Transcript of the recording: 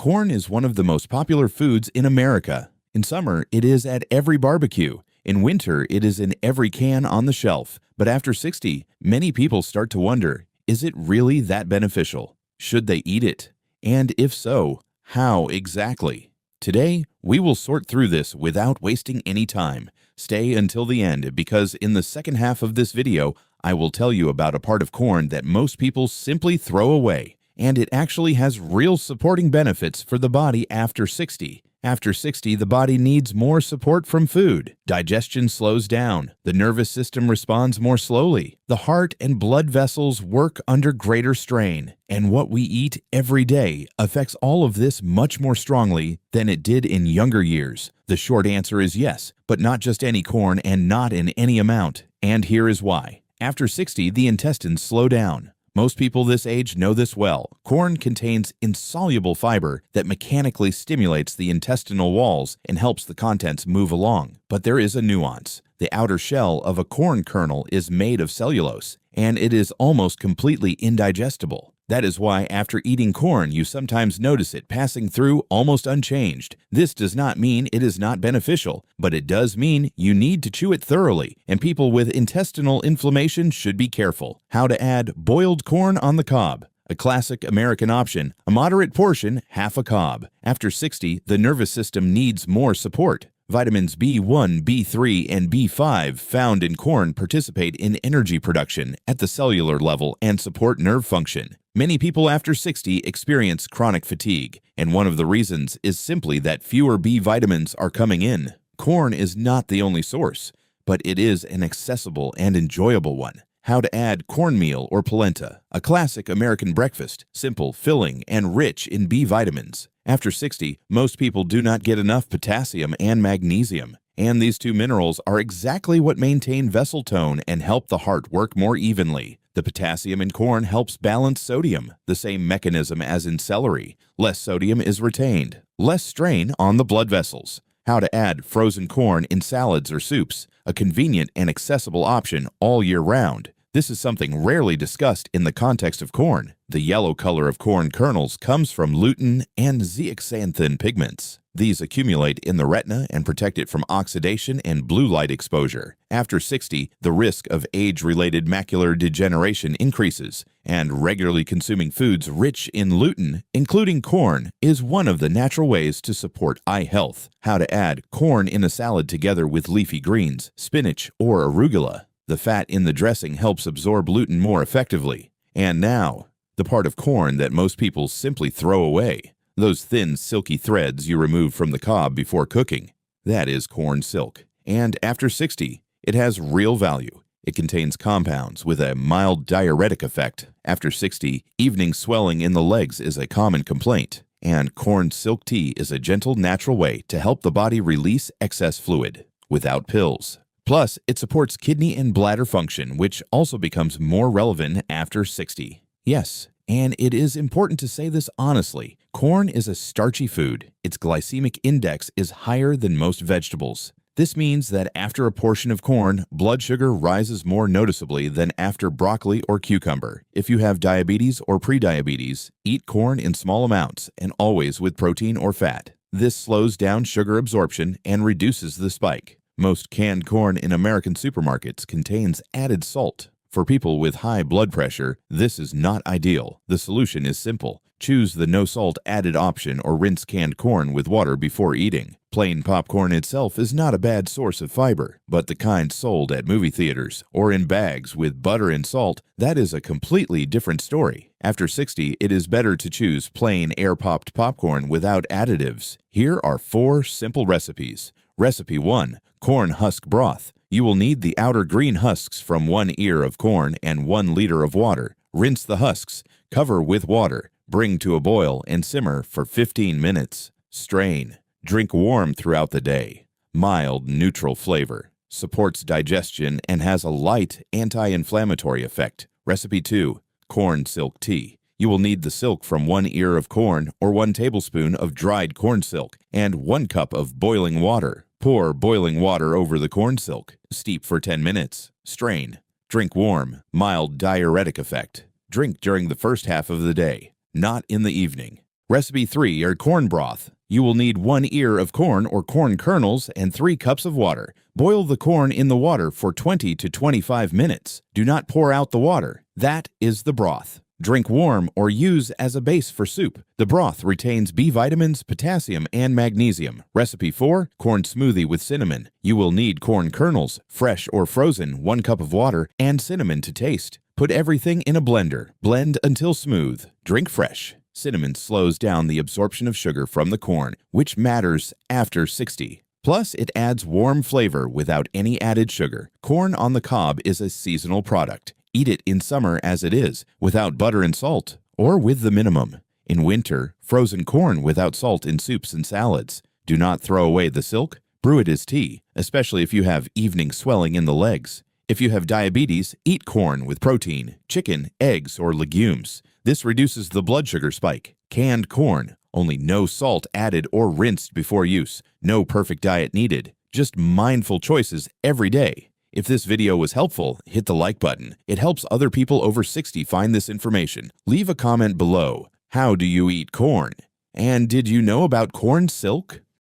Corn is one of the most popular foods in America. In summer, it is at every barbecue. In winter, it is in every can on the shelf. But after 60, many people start to wonder, is it really that beneficial? Should they eat it? And if so, how exactly? Today, we will sort through this without wasting any time. Stay until the end because in the second half of this video, I will tell you about a part of corn that most people simply throw away. And it actually has real supporting benefits for the body after 60. After 60, the body needs more support from food. Digestion slows down. The nervous system responds more slowly. The heart and blood vessels work under greater strain. And what we eat every day affects all of this much more strongly than it did in younger years. The short answer is yes, but not just any corn and not in any amount. And here is why. After 60, the intestines slow down. Most people this age know this well. Corn contains insoluble fiber that mechanically stimulates the intestinal walls and helps the contents move along. But there is a nuance. The outer shell of a corn kernel is made of cellulose, and it is almost completely indigestible. That is why after eating corn, you sometimes notice it passing through almost unchanged. This does not mean it is not beneficial, but it does mean you need to chew it thoroughly, and people with intestinal inflammation should be careful. How to add boiled corn on the cob. A classic American option, a moderate portion, half a cob. After 60, the nervous system needs more support. Vitamins B1, B3, and B5 found in corn participate in energy production at the cellular level and support nerve function. Many people after 60 experience chronic fatigue, and one of the reasons is simply that fewer B vitamins are coming in. Corn is not the only source, but it is an accessible and enjoyable one. How to add cornmeal or polenta, a classic American breakfast, simple, filling, and rich in B vitamins. After 60, most people do not get enough potassium and magnesium, and these two minerals are exactly what maintain vessel tone and help the heart work more evenly. The potassium in corn helps balance sodium, the same mechanism as in celery. Less sodium is retained, less strain on the blood vessels. How to add frozen corn in salads or soups, a convenient and accessible option all year round. This is something rarely discussed in the context of corn. The yellow color of corn kernels comes from lutein and zeaxanthin pigments. These accumulate in the retina and protect it from oxidation and blue light exposure. After 60, the risk of age-related macular degeneration increases, and regularly consuming foods rich in lutein, including corn, is one of the natural ways to support eye health. How to add corn in a salad together with leafy greens, spinach, or arugula. The fat in the dressing helps absorb lutein more effectively. And now, the part of corn that most people simply throw away. Those thin, silky threads you remove from the cob before cooking. That is corn silk. And after 60, it has real value. It contains compounds with a mild diuretic effect. After 60, evening swelling in the legs is a common complaint. And corn silk tea is a gentle, natural way to help the body release excess fluid without pills. Plus, it supports kidney and bladder function, which also becomes more relevant after 60. Yes, and it is important to say this honestly. Corn is a starchy food. Its glycemic index is higher than most vegetables. This means that after a portion of corn, blood sugar rises more noticeably than after broccoli or cucumber. If you have diabetes or prediabetes, eat corn in small amounts and always with protein or fat. This slows down sugar absorption and reduces the spike. Most canned corn in American supermarkets contains added salt. For people with high blood pressure, this is not ideal. The solution is simple. Choose the no salt added option or rinse canned corn with water before eating. Plain popcorn itself is not a bad source of fiber, but the kind sold at movie theaters or in bags with butter and salt, that is a completely different story. After 60, it is better to choose plain air-popped popcorn without additives. Here are 4 simple recipes. Recipe 1. Corn husk broth. You will need the outer green husks from 1 ear of corn and 1 liter of water. Rinse the husks, cover with water, bring to a boil, and simmer for 15 minutes. Strain. Drink warm throughout the day. Mild, neutral flavor. Supports digestion and has a light anti-inflammatory effect. Recipe 2. Corn silk tea. You will need the silk from 1 ear of corn or 1 tablespoon of dried corn silk and 1 cup of boiling water. Pour boiling water over the corn silk. Steep for 10 minutes. Strain. Drink warm. Mild diuretic effect. Drink during the first half of the day, not in the evening. Recipe 3 are corn broth. You will need 1 ear of corn or corn kernels and 3 cups of water. Boil the corn in the water for 20 to 25 minutes. Do not pour out the water. That is the broth. Drink warm or use as a base for soup. The broth retains B vitamins, potassium, and magnesium. Recipe 4, corn smoothie with cinnamon. You will need corn kernels, fresh or frozen, 1 cup of water, and cinnamon to taste. Put everything in a blender. Blend until smooth. Drink fresh. Cinnamon slows down the absorption of sugar from the corn, which matters after 60. Plus, it adds warm flavor without any added sugar. Corn on the cob is a seasonal product. Eat it in summer as it is, without butter and salt, or with the minimum. In winter, frozen corn without salt in soups and salads. Do not throw away the silk. Brew it as tea, especially if you have evening swelling in the legs. If you have diabetes, eat corn with protein, chicken, eggs, or legumes. This reduces the blood sugar spike. Canned corn. Only no salt added or rinsed before use. No perfect diet needed. Just mindful choices every day. If this video was helpful, hit the like button. It helps other people over 60 find this information. Leave a comment below. How do you eat corn? And did you know about corn silk?